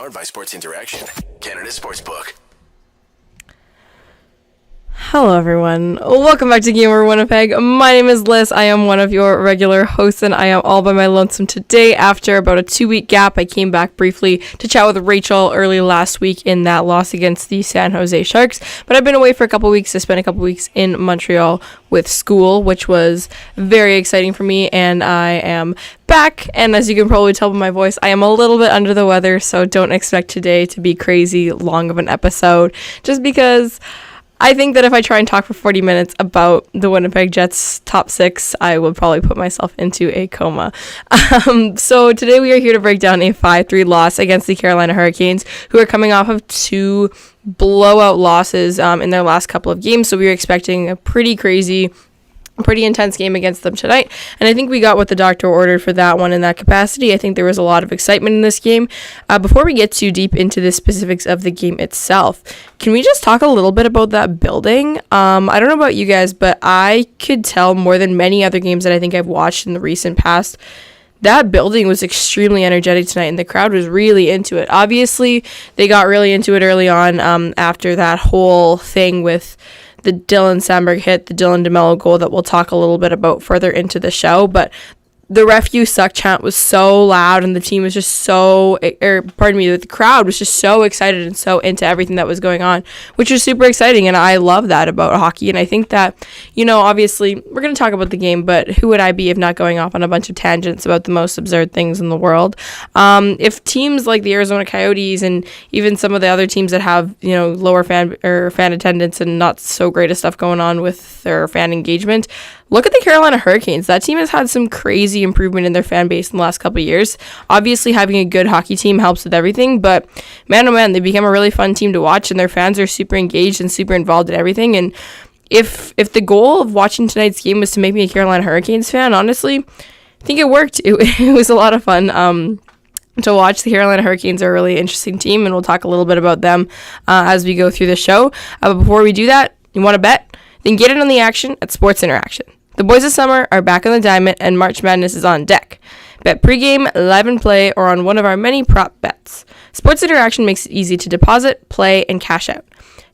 Powered by Sports Interaction, Canada Sportsbook. Hello everyone, welcome back to Gamer Winnipeg. My name is Lyss. I am one of your regular hosts and I am all by my lonesome today. After about a 2-week gap, I came back briefly to chat with Rachel early last week in that loss against the San Jose Sharks. But I've been away for a couple weeks. I spent a couple weeks in Montreal with school, which was very exciting for me, and I am back. And as you can probably tell by my voice, I am a little bit under the weather, so don't expect today to be crazy long of an episode, just because I think that if I try and talk for 40 minutes about the Winnipeg Jets top 6, I will probably put myself into a coma. So today we are here to break down a 5-3 loss against the Carolina Hurricanes, who are coming off of 2 blowout losses in their last couple of games. So we are expecting a pretty intense game against them tonight, and I think we got what the doctor ordered for that one in that capacity. I think there was a lot of excitement in this game. Before we get too deep into the specifics of the game itself, can we just talk a little bit about that building? I don't know about you guys, but I could tell more than many other games that I think I've watched in the recent past, that building was extremely energetic tonight, and the crowd was really into it. Obviously, they got really into it early on after that whole thing with the Dylan Sandberg hit, the Dylan DeMello goal that we'll talk a little bit about further into the show. But the ref you suck chant was so loud, and the team was just the crowd was just so excited and so into everything that was going on, which was super exciting, and I love that about hockey. And I think that, obviously we're going to talk about the game, but who would I be if not going off on a bunch of tangents about the most absurd things in the world? If teams like the Arizona Coyotes and even some of the other teams that have, lower fan attendance and not so great of stuff going on with their fan engagement, look at the Carolina Hurricanes. That team has had some crazy improvement in their fan base in the last couple of years. Obviously, having a good hockey team helps with everything, but man, oh man, they become a really fun team to watch, and their fans are super engaged and super involved in everything. And if the goal of watching tonight's game was to make me a Carolina Hurricanes fan, honestly, I think it worked. It was a lot of fun to watch. The Carolina Hurricanes are a really interesting team, and we'll talk a little bit about them as we go through the show. But before we do that, you want to bet? Then get in on the action at Sports Interaction. The boys of summer are back on the diamond, and March Madness is on deck. Bet pregame, live and play, or on one of our many prop bets. Sports Interaction makes it easy to deposit, play, and cash out.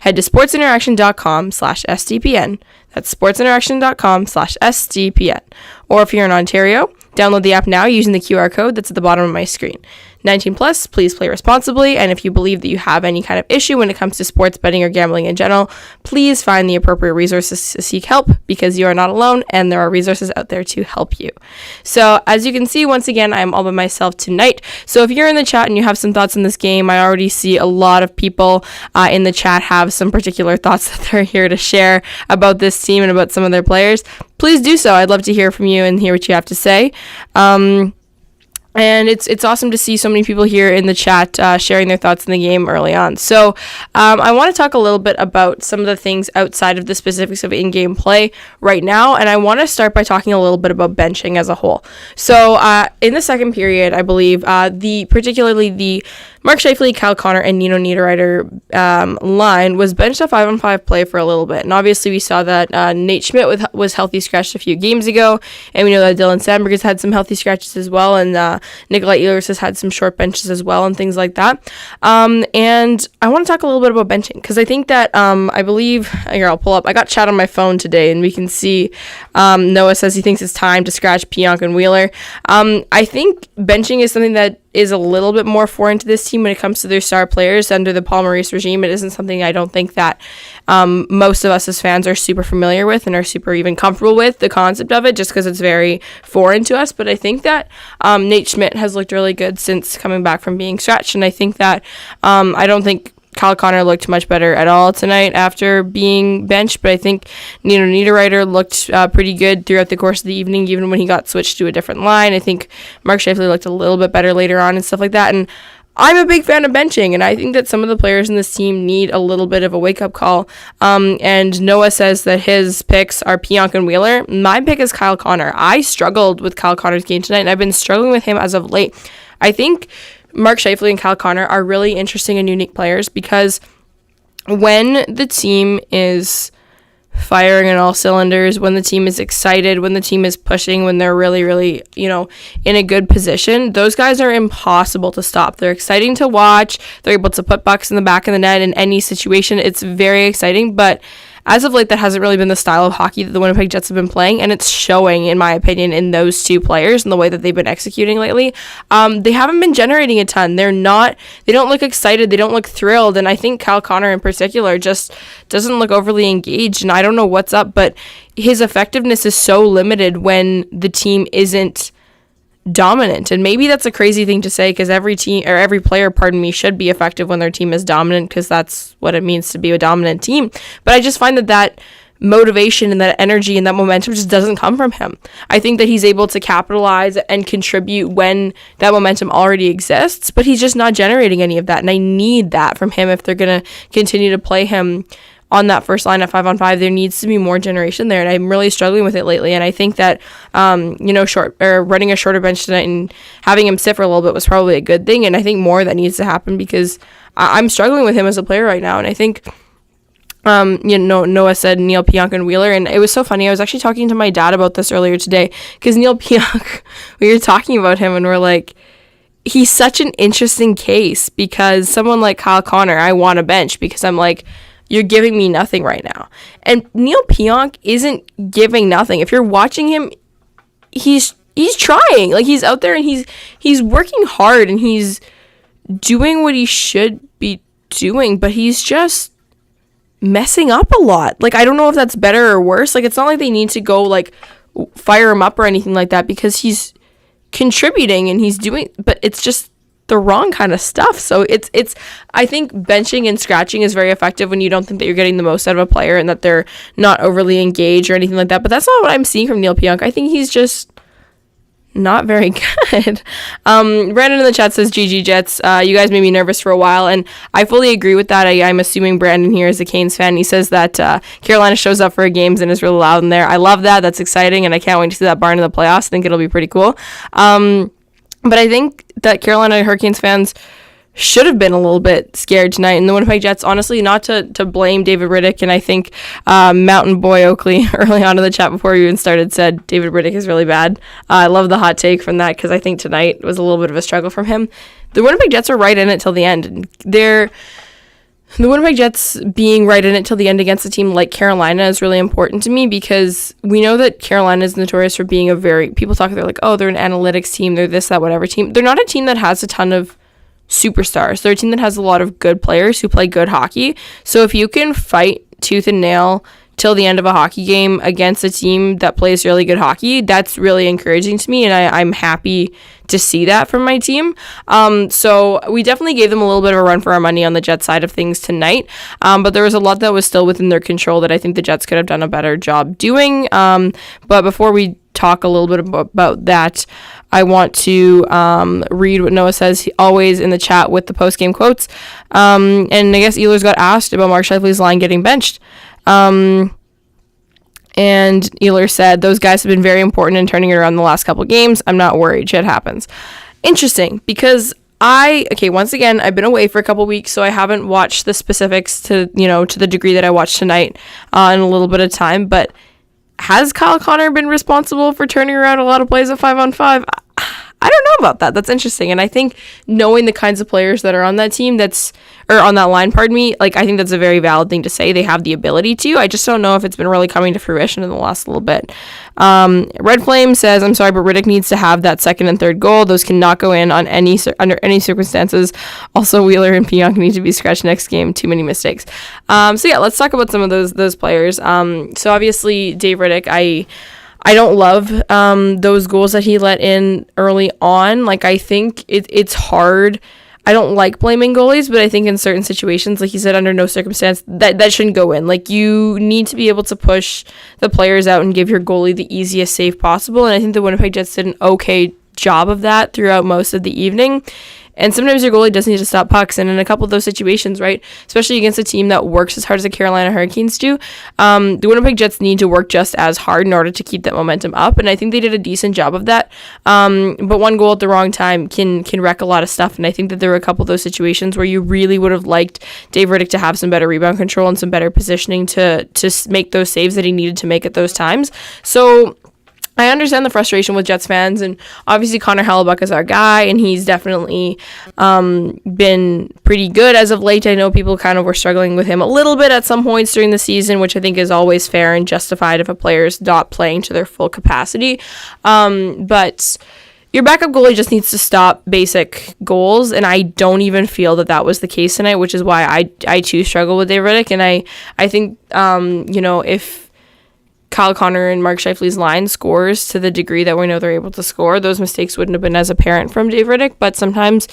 Head to sportsinteraction.com/SDPN. That's sportsinteraction.com/SDPN. Or if you're in Ontario, download the app now using the QR code that's at the bottom of my screen. 19 plus, please play responsibly, and if you believe that you have any kind of issue when it comes to sports betting or gambling in general, please find the appropriate resources to seek help, because you are not alone and there are resources out there to help you. So as you can see, once again, I'm all by myself tonight. So if you're in the chat and you have some thoughts on this game, I already see a lot of people in the chat have some particular thoughts that they're here to share about this team and about some of their players. Please do so. I'd love to hear from you and hear what you have to say. And it's awesome to see so many people here in the chat sharing their thoughts in the game early on. So I want to talk a little bit about some of the things outside of the specifics of in-game play right now, and I want to start by talking a little bit about benching as a whole. So in the second period, I believe, particularly the Mark Scheifele, Kyle Connor, and Nino Niederreiter line was benched a 5-on-5 play for a little bit. And obviously we saw that Nate Schmidt was healthy scratched a few games ago, and we know that Dylan Sandberg has had some healthy scratches as well, and Nikolai Ehlers has had some short benches as well and things like that. And I want to talk a little bit about benching, because I think that I believe, here I'll pull up, I got chat on my phone today, and we can see Noah says he thinks it's time to scratch Pierre-Luc and Wheeler. I think benching is something that is a little bit more foreign to this team when it comes to their star players under the Paul Maurice regime. It isn't something I don't think that most of us as fans are super familiar with and are super even comfortable with the concept of it, just because it's very foreign to us. But I think that Nate Schmidt has looked really good since coming back from being stretched, and I think that I don't think Kyle Connor looked much better at all tonight after being benched, but I think Nino Niederreiter looked pretty good throughout the course of the evening, even when he got switched to a different line. I think Mark Scheifele looked a little bit better later on and stuff like that, and I'm a big fan of benching, and I think that some of the players in this team need a little bit of a wake-up call. And Noah says that his picks are Pierre-Luc and Wheeler. My pick is Kyle Connor. I struggled with Kyle Connor's game tonight, and I've been struggling with him as of late. I think Mark Scheifele and Kyle Connor are really interesting and unique players, because when the team is firing on all cylinders, when the team is excited, when the team is pushing, when they're really, really, in a good position, those guys are impossible to stop. They're exciting to watch. They're able to put pucks in the back of the net in any situation. It's very exciting, but as of late, that hasn't really been the style of hockey that the Winnipeg Jets have been playing, and it's showing, in my opinion, in those two players and the way that they've been executing lately. They haven't been generating a ton. They don't look excited. They don't look thrilled, and I think Kyle Connor in particular just doesn't look overly engaged, and I don't know what's up, but his effectiveness is so limited when the team isn't dominant. And maybe that's a crazy thing to say, because every player, should be effective when their team is dominant, because that's what it means to be a dominant team. But I just find that motivation and that energy and that momentum just doesn't come from him. I think that he's able to capitalize and contribute when that momentum already exists, but he's just not generating any of that. And I need that from him if they're going to continue to play him on that first line at 5-on-5. There needs to be more generation there, and I'm really struggling with it lately. And I think that running a shorter bench tonight and having him sit for a little bit was probably a good thing. And I think more of that needs to happen, because I'm struggling with him as a player right now. And I think Noah said Neil Pionk and Wheeler, and it was so funny. I was actually talking to my dad about this earlier today, because Neil Pionk, we were talking about him, and we're like, he's such an interesting case, because someone like Kyle Connor, I want a bench, because I'm like, you're giving me nothing right now. And Neil Pionk isn't giving nothing. If you're watching him, he's trying. Like, he's out there and he's working hard and he's doing what he should be doing, but he's just messing up a lot. Like, I don't know if that's better or worse. Like, it's not like they need to go like fire him up or anything like that, because he's contributing and he's doing, but it's just the wrong kind of stuff. So it's I think benching and scratching is very effective when you don't think that you're getting the most out of a player and that they're not overly engaged or anything like that. But that's not what I'm seeing from Neil Pionk. I think he's just not very good. Brandon in the chat says, GG Jets, you guys made me nervous for a while, and I fully agree with that. I'm assuming Brandon here is a Canes fan. He says that Carolina shows up for games and is really loud in there. I love that. That's exciting, and I can't wait to see that barn in the playoffs. I think it'll be pretty cool. But I think that Carolina Hurricanes fans should have been a little bit scared tonight. And the Winnipeg Jets, honestly, not to blame David Riddick, and I think Mountain Boy Oakley early on in the chat before we even started said David Riddick is really bad. I love the hot take from that, because I think tonight was a little bit of a struggle from him. The Winnipeg Jets are right in it till the end. The Winnipeg Jets being right in it till the end against a team like Carolina is really important to me, because we know that Carolina is notorious for being people talk, they're like, oh, they're an analytics team, they're this, that, whatever team. They're not a team that has a ton of superstars. They're a team that has a lot of good players who play good hockey. So if you can fight tooth and nail till the end of a hockey game against a team that plays really good hockey, that's really encouraging to me, and I'm happy to see that from my team. So we definitely gave them a little bit of a run for our money on the Jets side of things tonight, but there was a lot that was still within their control that I think the Jets could have done a better job doing. But before we talk a little bit about that, I want to read what Noah says always in the chat with the post-game quotes. And I guess Ehlers got asked about Mark Scheifele's line getting benched. And Ehlers said, those guys have been very important in turning it around the last couple games. I'm not worried. Shit happens. Interesting, because once again, I've been away for a couple weeks, so I haven't watched the specifics to the degree that I watched tonight in a little bit of time. But has Kyle Connor been responsible for turning around a lot of plays at 5-on-5? I don't know about that. That's interesting. And I think knowing the kinds of players that are on that team on that line, like, I think that's a very valid thing to say. They have the ability to. I just don't know if it's been really coming to fruition in the last little bit. Red Flame says, I'm sorry, but Riddick needs to have that second and third goal. Those cannot go in under any circumstances. Also, Wheeler and Pionk need to be scratched next game. Too many mistakes. So yeah, let's talk about some of those players. So obviously, Dave Riddick, I don't love those goals that he let in early on. Like, I think it's hard. I don't like blaming goalies, but I think in certain situations, like you said, under no circumstance, that shouldn't go in. Like, you need to be able to push the players out and give your goalie the easiest save possible. And I think the Winnipeg Jets did an okay job of that throughout most of the evening. And sometimes your goalie does need to stop pucks. And in a couple of those situations, right, especially against a team that works as hard as the Carolina Hurricanes do, the Winnipeg Jets need to work just as hard in order to keep that momentum up. And I think they did a decent job of that. But one goal at the wrong time can wreck a lot of stuff. And I think that there were a couple of those situations where you really would have liked Dave Riddick to have some better rebound control and some better positioning to make those saves that he needed to make at those times. So I understand the frustration with Jets fans, and obviously Connor Hellebuck is our guy, and he's definitely been pretty good as of late. I know people kind of were struggling with him a little bit at some points during the season, which I think is always fair and justified if a player's not playing to their full capacity. But your backup goalie just needs to stop basic goals, and I don't even feel that was the case tonight, which is why I too struggle with Dave Riddick, and I think, if Kyle Connor and Mark Scheifele's line scores to the degree that we know they're able to score, those mistakes wouldn't have been as apparent from Dave Riddick, but sometimes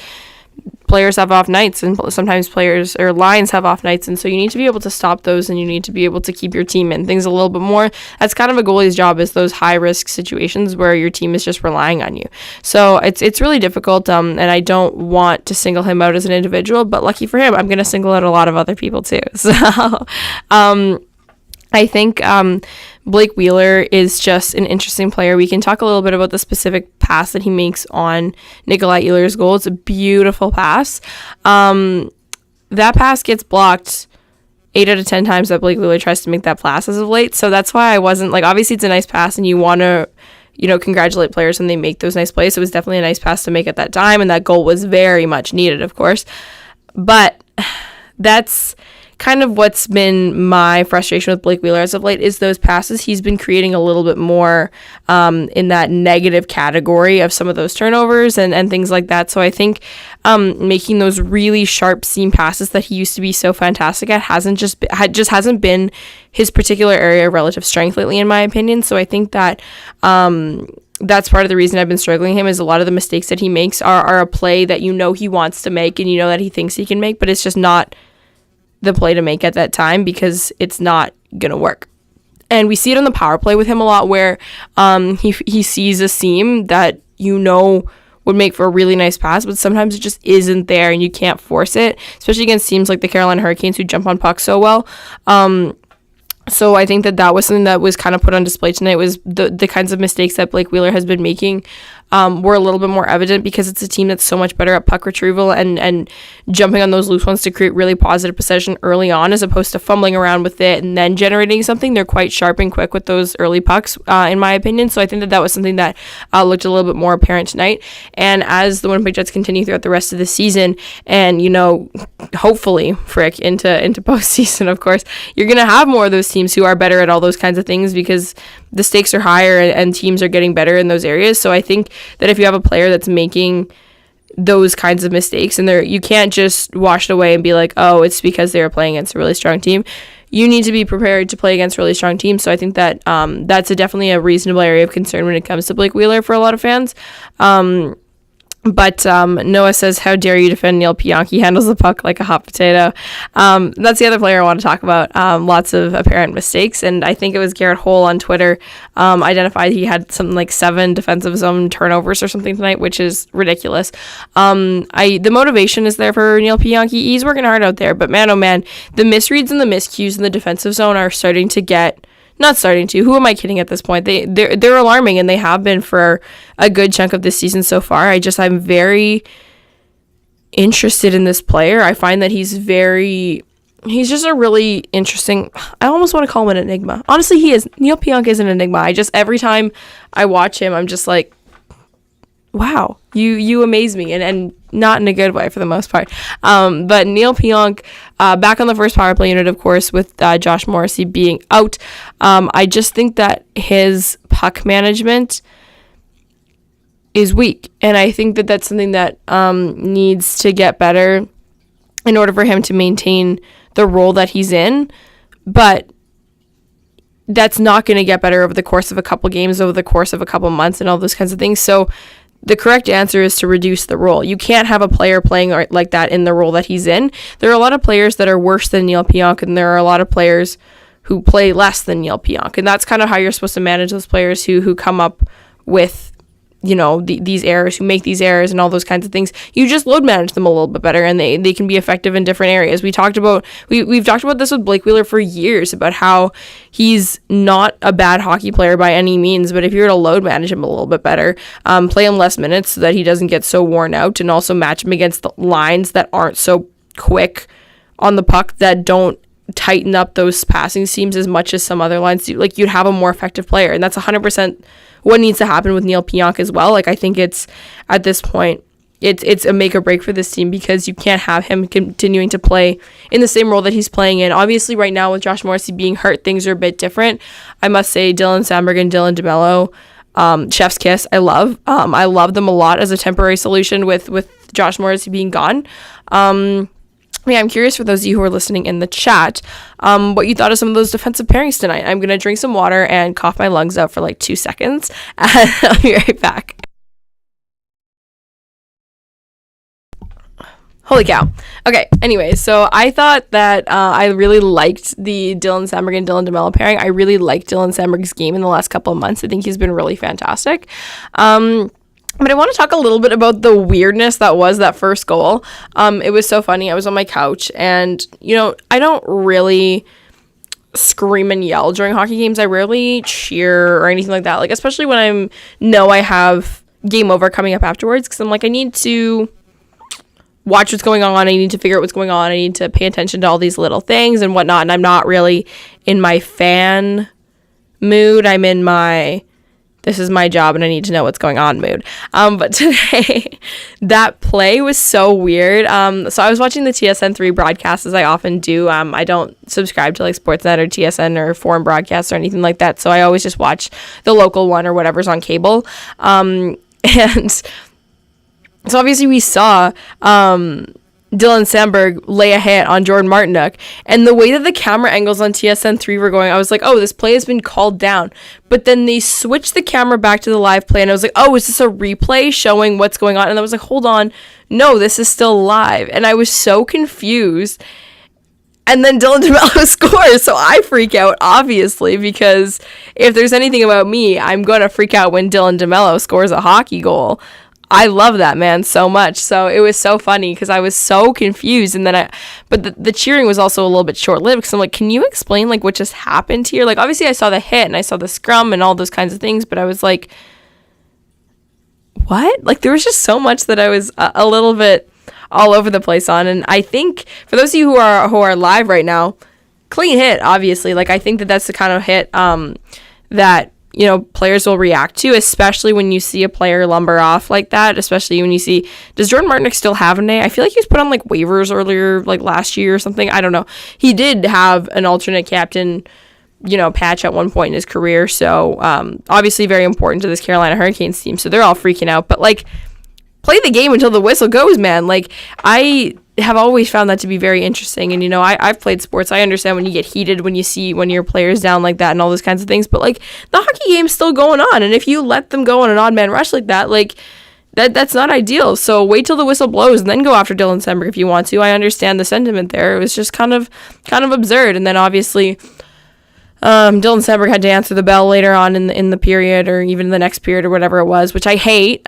players have off nights, and sometimes players or lines have off nights, and so you need to be able to stop those, and you need to be able to keep your team in things a little bit more. That's kind of a goalie's job, is those high-risk situations where your team is just relying on you. So it's really difficult, and I don't want to single him out as an individual, but lucky for him, I'm going to single out a lot of other people too. So I think Blake Wheeler is just an interesting player. We can talk a little bit about the specific pass that he makes on Nikolai Ehlers' goal. It's a beautiful pass. That pass gets blocked 8 out of 10 times that Blake Wheeler tries to make that pass as of late. So that's why I wasn't, obviously it's a nice pass and you want to, congratulate players when they make those nice plays. It was definitely a nice pass to make at that time, and that goal was very much needed, of course. But that's kind of what's been my frustration with Blake Wheeler as of late, is those passes he's been creating a little bit more in that negative category of some of those turnovers and things like that. So I think making those really sharp seam passes that he used to be so fantastic at hasn't been his particular area of relative strength lately, in my opinion. So I think that that's part of the reason I've been struggling him, is a lot of the mistakes that he makes are a play that he wants to make and that he thinks he can make, but it's just not the play to make at that time because it's not gonna work. And we see it on the power play with him a lot, where he sees a seam that would make for a really nice pass, but sometimes it just isn't there and you can't force it, especially against teams like the Carolina Hurricanes who jump on pucks so well. So I think that was something that was kind of put on display tonight, was the kinds of mistakes that Blake Wheeler has been making were a little bit more evident, because it's a team that's so much better at puck retrieval and jumping on those loose ones to create really positive possession early on, as opposed to fumbling around with it and then generating something. They're quite sharp and quick with those early pucks, in my opinion. So I think that was something that looked a little bit more apparent tonight. And as the Winnipeg Jets continue throughout the rest of the season, and hopefully into postseason, of course, you're gonna have more of those teams who are better at all those kinds of things, because the stakes are higher and teams are getting better in those areas. So I think that if you have a player that's making those kinds of mistakes, and you can't just wash it away and be like, oh, it's because they were playing against a really strong team. You need to be prepared to play against really strong teams. So I think that that's definitely a reasonable area of concern when it comes to Blake Wheeler for a lot of fans. But Noah says, how dare you defend Neil Pionk? He handles the puck like a hot potato. That's the other player I want to talk about. Lots of apparent mistakes. And I think it was Garrett Hole on Twitter identified he had something like 7 defensive zone turnovers or something tonight, which is ridiculous. The motivation is there for Neil Pionk. He's working hard out there. But man, oh man, the misreads and the miscues in the defensive zone are starting to get... Not starting to. Who am I kidding at this point? They're alarming, and they have been for a good chunk of this season so far. I'm very interested in this player. I find that he's just a really interesting... I almost want to call him an enigma. Honestly, he is. Neil Pionk is an enigma. Every time I watch him, I'm just like, wow, you amaze me, and not in a good way for the most part. But Neil Pionk, back on the first power play unit, of course, with Josh Morrissey being out. I just think that his puck management is weak, and I think that that's something that needs to get better in order for him to maintain the role that he's in. But that's not going to get better over the course of a couple games, over the course of a couple months, and all those kinds of things. So the correct answer is to reduce the role. You can't have a player playing like that in the role that he's in. There are a lot of players that are worse than Neil Pionk, and there are a lot of players who play less than Neil Pionk. And that's kind of how you're supposed to manage those players who come up with these errors, who make these errors and all those kinds of things, you just load manage them a little bit better, and they can be effective in different areas. We've talked about this with Blake Wheeler for years, about how he's not a bad hockey player by any means, but if you were to load manage him a little bit better, play him less minutes so that he doesn't get so worn out, and also match him against the lines that aren't so quick on the puck, that don't tighten up those passing seams as much as some other lines do, like, you'd have a more effective player. And that's 100% what needs to happen with Neil Pionk as well. Like, I think it's, at this point, it's a make or break for this team, because you can't have him continuing to play in the same role that he's playing in. Obviously, right now with Josh Morrissey being hurt, things are a bit different. I must say, Dylan Samberg and Dylan DeMello, chef's kiss. I love them a lot as a temporary solution with Josh Morrissey being gone. Yeah, I'm curious, for those of you who are listening in the chat, what you thought of some of those defensive pairings tonight. I'm going to drink some water and cough my lungs out for like 2 seconds, and I'll be right back. Holy cow. Okay, anyway, so I thought that I really liked the Dylan Samberg and Dylan DeMello pairing. I really liked Dylan Samberg's game in the last couple of months. I think he's been really fantastic. But I want to talk a little bit about the weirdness that was that first goal. It was so funny. I was on my couch, and, I don't really scream and yell during hockey games. I rarely cheer or anything like that. Like, especially when I have game over coming up afterwards, because I'm like, I need to watch what's going on. I need to figure out what's going on. I need to pay attention to all these little things and whatnot. And I'm not really in my fan mood. I'm in my, this is my job and I need to know what's going on mood. But today, that play was so weird. So I was watching the TSN3 broadcast, as I often do. I don't subscribe to like Sportsnet or TSN or foreign broadcasts or anything like that. So I always just watch the local one or whatever's on cable. And so obviously we saw Dylan Samberg lay a hit on Jordan Martinook, and the way that the camera angles on TSN3 were going, I was like, oh, this play has been called down. But then they switched the camera back to the live play, and I was like, oh, is this a replay showing what's going on? And I was like, hold on, no, this is still live. And I was so confused. And then Dylan DeMello scores, so I freak out, obviously, because if there's anything about me, I'm going to freak out when Dylan DeMello scores a hockey goal. I love that man so much. So it was so funny because I was so confused. And then but the cheering was also a little bit short-lived, because I'm like, can you explain like what just happened here? Like, obviously I saw the hit and I saw the scrum and all those kinds of things, but I was like, what? Like, there was just so much that I was a little bit all over the place on. And I think for those of you who are live right now, clean hit, obviously. Like, I think that that's the kind of hit that, you know, players will react to, especially when you see a player lumber off like that, especially when you see, does Jordan Martinook still have a name? I feel like he was put on like waivers earlier, like last year or something. I don't know. He did have an alternate captain, you know, patch at one point in his career. So obviously very important to this Carolina Hurricanes team. So they're all freaking out, but like, play the game until the whistle goes, man. Like, I have always found that to be very interesting. And, you know, I've played sports. I understand when you get heated, when you see when your player's down like that and all those kinds of things. But, like, the hockey game's still going on. And if you let them go on an odd man rush like that, like, that's not ideal. So wait till the whistle blows and then go after Dylan Samberg if you want to. I understand the sentiment there. It was just kind of absurd. And then, obviously, Dylan Samberg had to answer the bell later on in the period, or even in the next period or whatever it was, which I hate.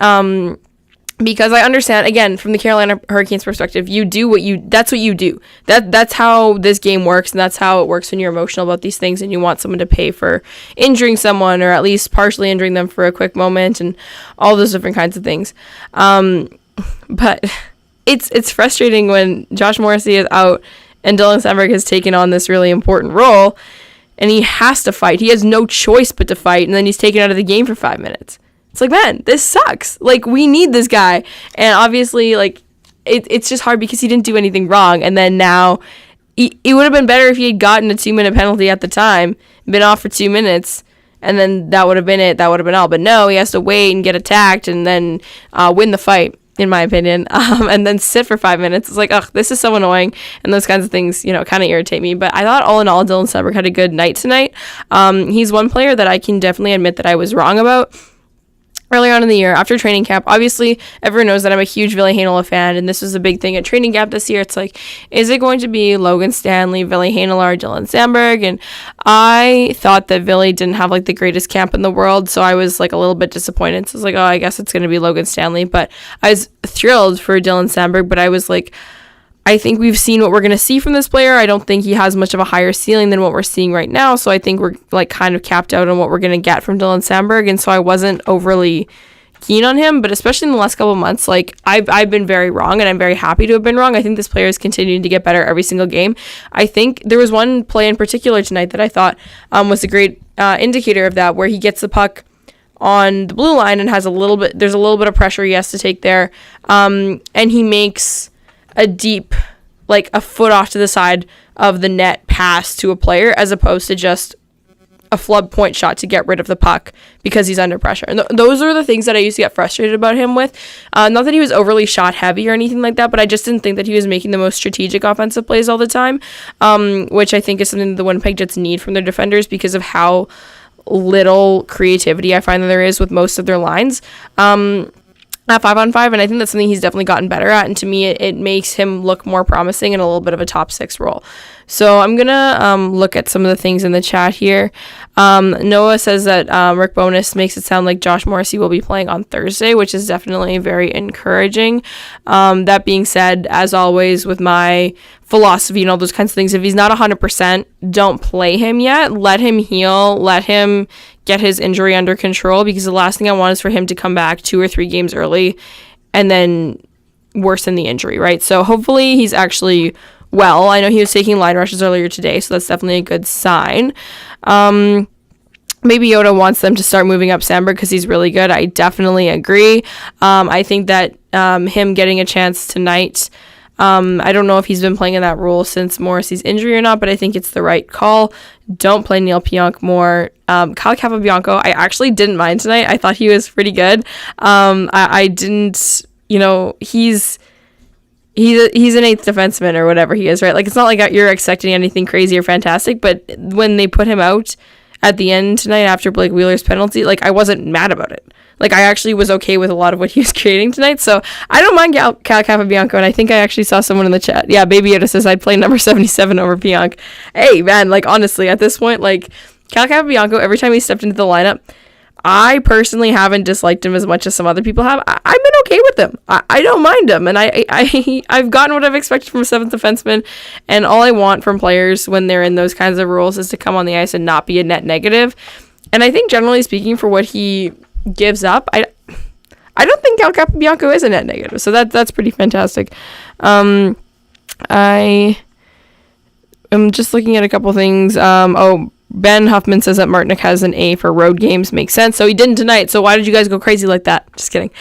Because I understand, again, from the Carolina Hurricanes perspective, that's what you do. That's how this game works, and that's how it works when you're emotional about these things and you want someone to pay for injuring someone, or at least partially injuring them for a quick moment, and all those different kinds of things. But it's frustrating when Josh Morrissey is out and Dylan Samberg has taken on this really important role, and he has to fight. He has no choice but to fight, and then he's taken out of the game for 5 minutes. It's like, man, this sucks. Like, we need this guy. And obviously, like, it's just hard because he didn't do anything wrong. And then now, it would have been better if he had gotten a 2-minute penalty at the time, been off for 2 minutes, and then that would have been it. That would have been all. But no, he has to wait and get attacked and then win the fight, in my opinion, and then sit for 5 minutes. It's like, ugh, this is so annoying. And those kinds of things, you know, kind of irritate me. But I thought all in all, Dylan Samberg had a good night tonight. He's one player that I can definitely admit that I was wrong about. early on in the year after training camp. Obviously, everyone knows that I'm a huge Ville Heinola fan, and this was a big thing at training camp this year. It's like, is it going to be Logan Stanley, Ville Heinola, or Dylan Sandberg? And I thought that Ville didn't have like the greatest camp in the world, so I was like a little bit disappointed. So I was like, oh, I guess it's going to be Logan Stanley. But I was thrilled for Dylan Sandberg, but I was like, I think we've seen what we're going to see from this player. I don't think he has much of a higher ceiling than what we're seeing right now. So I think we're like kind of capped out on what we're going to get from Dylan Sandberg. And so I wasn't overly keen on him, but especially in the last couple of months, like I've been very wrong, and I'm very happy to have been wrong. I think this player is continuing to get better every single game. I think there was one play in particular tonight that I thought was a great indicator of that, where he gets the puck on the blue line and there's a little bit of pressure he has to take there. And he makes a deep, like a foot off to the side of the net pass to a player, as opposed to just a flub point shot to get rid of the puck because he's under pressure. And those are the things that I used to get frustrated about him with. Not that he was overly shot heavy or anything like that, but I just didn't think that he was making the most strategic offensive plays all the time, which I think is something that the Winnipeg Jets need from their defenders because of how little creativity I find that there is with most of their lines. At 5-on-5, and I think that's something he's definitely gotten better at, and to me it makes him look more promising in a little bit of a top 6 role. So I'm gonna look at some of the things in the chat here. Noah says that Rick Bonus makes it sound like Josh Morrissey will be playing on Thursday, which is definitely very encouraging. That being said, as always with my philosophy and all those kinds of things, if he's not 100%, don't play him yet. Let him heal, let him get his injury under control, because the last thing I want is for him to come back 2 or 3 games early and then worsen the injury, right? So hopefully he's actually well. I know he was taking line rushes earlier today, so that's definitely a good sign. Maybe Yoda wants them to start moving up Sandberg because he's really good. I definitely agree. I think that him getting a chance tonight, I don't know if he's been playing in that role since Morrissey's injury or not, but I think it's the right call. Don't play Neil Pionk more. Kyle Capobianco, I actually didn't mind tonight. I thought he was pretty good. I didn't, he's an 8th defenseman or whatever he is, right? Like, it's not like you're expecting anything crazy or fantastic, but when they put him out at the end tonight after Blake Wheeler's penalty, like, I wasn't mad about it. Like, I actually was okay with a lot of what he was creating tonight, so I don't mind Kyle Capobianco, and I think I actually saw someone in the chat. Yeah, Baby Yoda says I'd play number 77 over Pionk. Hey, man, like, honestly, at this point, like, Kyle Capobianco, every time he stepped into the lineup, I personally haven't disliked him as much as some other people have. I've been okay with him. I don't mind him, and I've gotten what I've expected from a 7th defenseman, and all I want from players when they're in those kinds of roles is to come on the ice and not be a net negative. And I think generally speaking, for what he gives up, I don't think Kyle Capobianco is a net negative, so that's pretty fantastic. I am just looking at a couple things. Ben Huffman says that Martinick has an A for road games. Makes sense. So he didn't tonight. So why did you guys go crazy like that? Just kidding.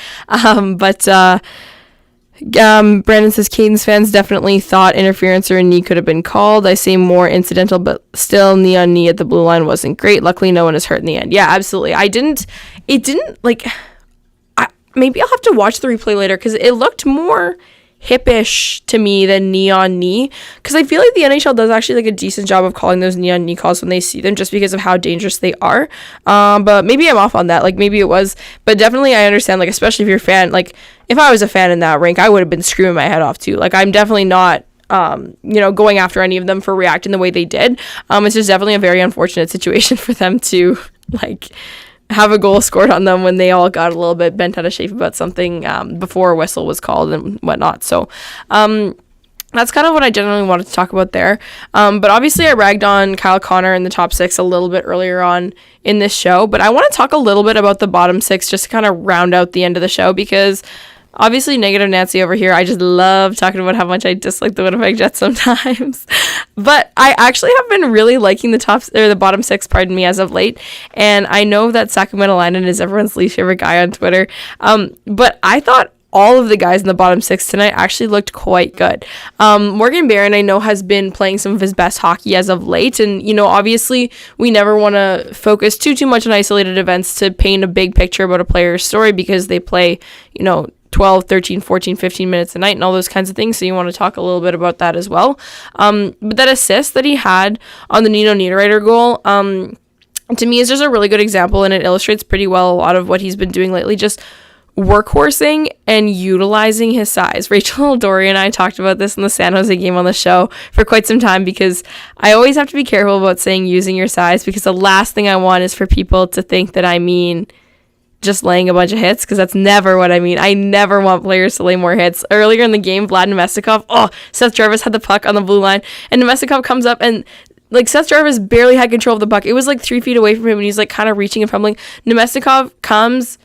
Brandon says Cadence fans definitely thought interference or a knee could have been called. I say more incidental, but still knee on knee at the blue line wasn't great. Luckily, no one is hurt in the end. Yeah, absolutely. Maybe I'll have to watch the replay later because it looked more hippish to me than knee on knee, because I feel like the NHL does actually like a decent job of calling those knee on knee calls when they see them, just because of how dangerous they are. But maybe I'm off on that. Like, maybe it was, but definitely I understand, like, especially if you're a fan, like if I was a fan in that rink, I would have been screaming my head off too. Like, I'm definitely not going after any of them for reacting the way they did. It's just definitely a very unfortunate situation for them to like have a goal scored on them when they all got a little bit bent out of shape about something before a whistle was called and whatnot. So that's kind of what I generally wanted to talk about there. But obviously I ragged on Kyle Connor in the top 6 a little bit earlier on in this show, but I want to talk a little bit about the bottom 6 just to kind of round out the end of the show, because obviously Negative Nancy over here, I just love talking about how much I dislike the Winnipeg Jets sometimes. But I actually have been really liking the bottom 6, as of late. And I know that Sacramento Lineman is everyone's least favorite guy on Twitter. But I thought all of the guys in the bottom 6 tonight actually looked quite good. Morgan Barron, I know, has been playing some of his best hockey as of late. And, obviously we never want to focus too much on isolated events to paint a big picture about a player's story, because they play, 12, 13, 14, 15 minutes a night and all those kinds of things. So you want to talk a little bit about that as well. But that assist that he had on the Nino Niederreiter goal, to me is just a really good example, and it illustrates pretty well a lot of what he's been doing lately, just workhorsing and utilizing his size. Rachel Dory and I talked about this in the San Jose game on the show for quite some time, because I always have to be careful about saying using your size, because the last thing I want is for people to think that I mean just laying a bunch of hits, because that's never what I mean. I never want players to lay more hits. Earlier in the game, Vlad Nemestikov, Seth Jarvis had the puck on the blue line, and Nemestikov comes up and Seth Jarvis barely had control of the puck. It was 3 feet away from him, and he's kind of reaching and fumbling. Nemestikov comes,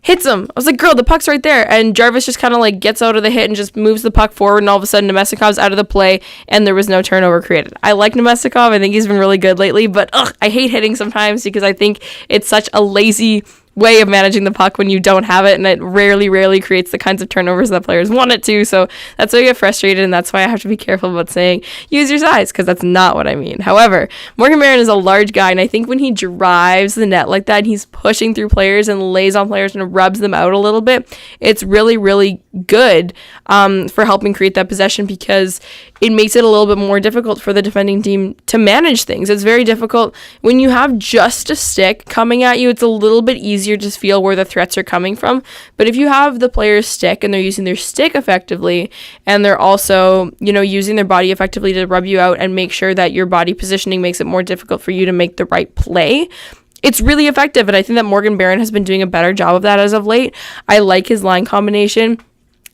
hits him. I was like, girl, the puck's right there. And Jarvis just kind of gets out of the hit and just moves the puck forward, and all of a sudden Nemestikov's out of the play, and there was no turnover created. I like Nemestikov. I think he's been really good lately, but I hate hitting sometimes, because I think it's such a lazy way of managing the puck when you don't have it, and it rarely creates the kinds of turnovers that players want it to. So that's why I get frustrated, and that's why I have to be careful about saying use your size, because that's not what I mean. However, Morgan Barron is a large guy, and I think when he drives the net like that, he's pushing through players and lays on players and rubs them out a little bit, it's really good for helping create that possession, because it makes it a little bit more difficult for the defending team to manage things. It's very difficult when you have just a stick coming at you. It's a little bit easier to feel where the threats are coming from. But if you have the player's stick and they're using their stick effectively, and they're also, using their body effectively to rub you out and make sure that your body positioning makes it more difficult for you to make the right play, it's really effective. And I think that Morgan Barron has been doing a better job of that as of late. I like his line combination.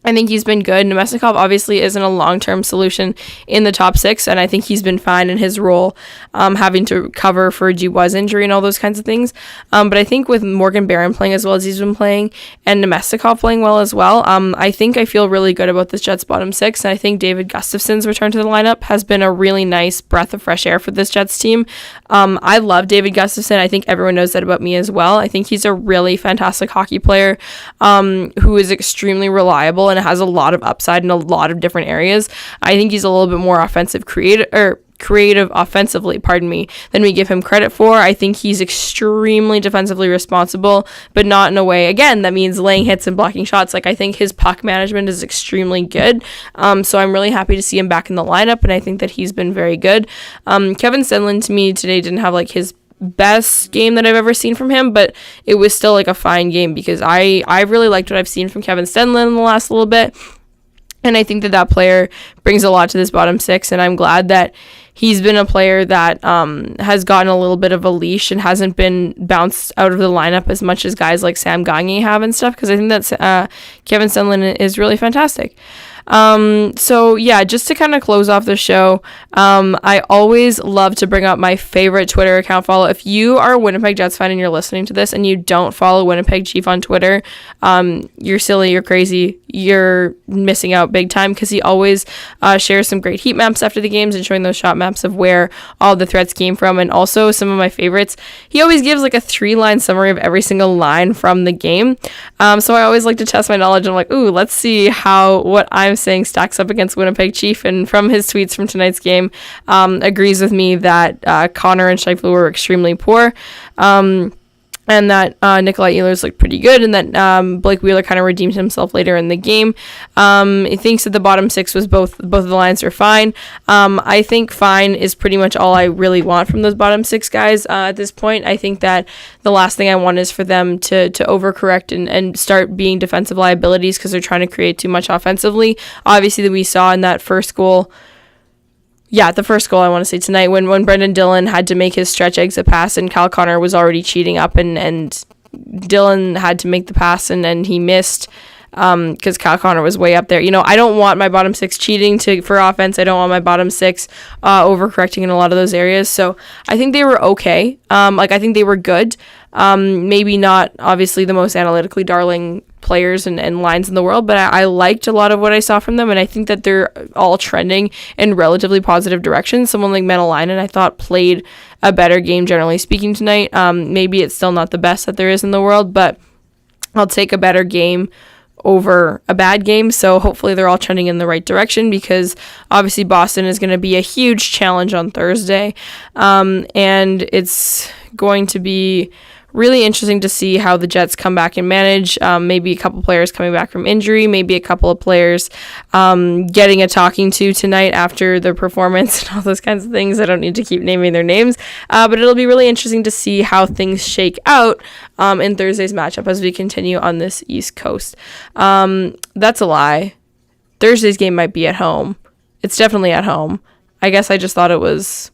I think he's been good. Nemestikov obviously isn't a long-term solution in the top six, and I think he's been fine in his role, having to cover for Dubois' injury and all those kinds of things. But I think with Morgan Barron playing as well as he's been playing, and Nemestikov playing well as well, I feel really good about this Jets bottom six, and I think David Gustafson's return to the lineup has been a really nice breath of fresh air for this Jets team. I love David Gustafson. I think everyone knows that about me as well. I think he's a really fantastic hockey player, who is extremely reliable and has a lot of upside in a lot of different areas. I think he's a little bit more creative offensively, than we give him credit for. I think he's extremely defensively responsible, but not in a way, again, that means laying hits and blocking shots. I think his puck management is extremely good. So I'm really happy to see him back in the lineup, and I think that he's been very good. Kevin Stenlund, to me, today didn't have his best game that I've ever seen from him, but it was still a fine game, because I really liked what I've seen from Kevin Stenlund in the last little bit, and I think that player brings a lot to this bottom six, and I'm glad that he's been a player that has gotten a little bit of a leash and hasn't been bounced out of the lineup as much as guys like Sam Gagner have and stuff, because I think that Kevin Stenlund is really fantastic. So yeah, just to kind of close off the show, I always love to bring up my favorite Twitter account follow. If you are a Winnipeg Jets fan and you're listening to this and you don't follow Winnipeg Chief on Twitter, you're silly, you're crazy, you're missing out big time, because he always shares some great heat maps after the games and showing those shot maps of where all the threats came from. And also some of my favorites, he always gives a 3-line summary of every single line from the game. So I always like to test my knowledge. I'm like, ooh, let's see how what I'm saying stacks up against Winnipeg Chief, and from his tweets from tonight's game, agrees with me that Connor and Scheifele were extremely poor, and that Nikolai Ehlers looked pretty good, and that Blake Wheeler kind of redeemed himself later in the game. He thinks that the bottom six was both of the lines are fine. I think fine is pretty much all I really want from those bottom six guys at this point. I think that the last thing I want is for them to overcorrect and start being defensive liabilities, because they're trying to create too much offensively. Obviously, that we saw in that first goal. Yeah, the first goal I want to say tonight, when Brendan Dillon had to make his stretch exit pass and Kyle Connor was already cheating up, and Dillon had to make the pass and he missed, because Kyle Connor was way up there. I don't want my bottom six cheating for offense. I don't want my bottom six overcorrecting in a lot of those areas. So I think they were okay. I think they were good. Maybe not obviously the most analytically darling players and lines in the world, but I liked a lot of what I saw from them, and I think that they're all trending in relatively positive directions. Someone like Menelainen, I thought, played a better game generally speaking tonight. Maybe it's still not the best that there is in the world, but I'll take a better game over a bad game. So hopefully they're all trending in the right direction, because obviously Boston is going to be a huge challenge on Thursday, and it's going to be really interesting to see how the Jets come back and manage. Maybe a couple players coming back from injury, maybe a couple of players getting a talking to tonight after their performance and all those kinds of things. I don't need to keep naming their names, but it'll be really interesting to see how things shake out in Thursday's matchup as we continue on this East Coast. That's a lie. Thursday's game might be at home. It's definitely at home. I guess I just thought it was...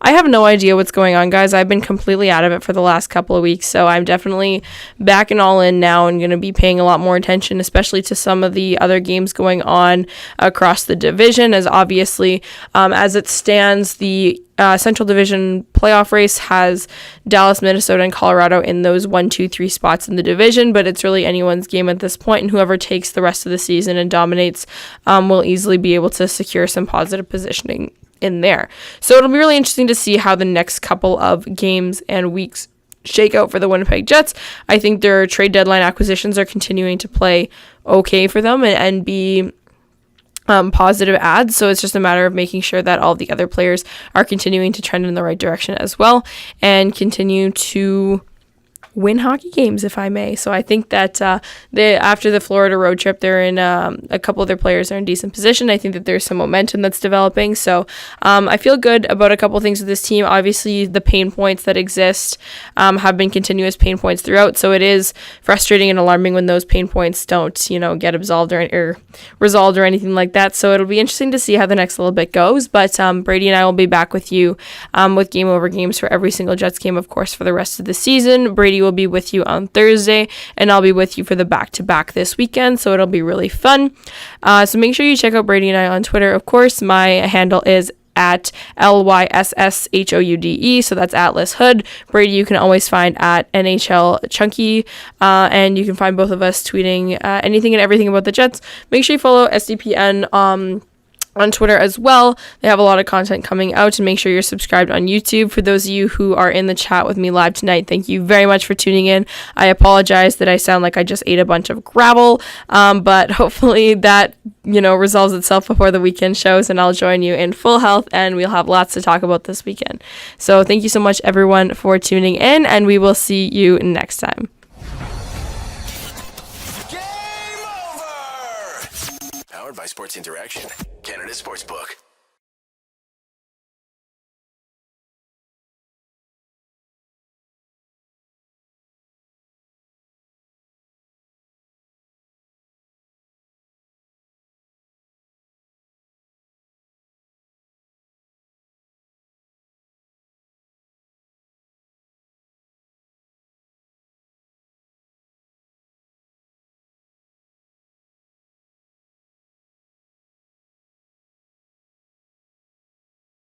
I have no idea what's going on, guys. I've been completely out of it for the last couple of weeks, so I'm definitely back and all in now and going to be paying a lot more attention, especially to some of the other games going on across the division, as obviously, as it stands, the Central Division playoff race has Dallas, Minnesota, and Colorado in those 1, 2, 3 spots in the division, but it's really anyone's game at this point, and whoever takes the rest of the season and dominates will easily be able to secure some positive positioning in there. So it'll be really interesting to see how the next couple of games and weeks shake out for the Winnipeg Jets. I think their trade deadline acquisitions are continuing to play okay for them and be positive ads. So it's just a matter of making sure that all the other players are continuing to trend in the right direction as well and continue to win hockey games, if I may. So I think that after the Florida road trip, they're in a couple of their players are in decent position. I think that there's some momentum that's developing. So I feel good about a couple of things with this team. Obviously, the pain points that exist have been continuous pain points throughout. So it is frustrating and alarming when those pain points don't, get absolved or resolved or anything like that. So it'll be interesting to see how the next little bit goes. But Brady and I will be back with you with Game Over Games for every single Jets game, of course, for the rest of the season. Brady will be with you on Thursday, and I'll be with you for the back-to-back this weekend, so it'll be really fun. So make sure you check out Brady and I on Twitter. Of course, my handle is at LYSSHOUDE, so that's at Lyss Hood. Brady you can always find at NHL Chunky, and you can find both of us tweeting anything and everything about the Jets. Make sure you follow SDPN on Twitter as well. They have a lot of content coming out, and make sure you're subscribed on YouTube. For those of you who are in the chat with me live tonight, thank you very much for tuning in. I apologize that I sound like I just ate a bunch of gravel, but hopefully that resolves itself before the weekend shows, and I'll join you in full health, and we'll have lots to talk about this weekend. So thank you so much, everyone, for tuning in, and we will see you next time. Powered by Sports Interaction, Canada Sportsbook.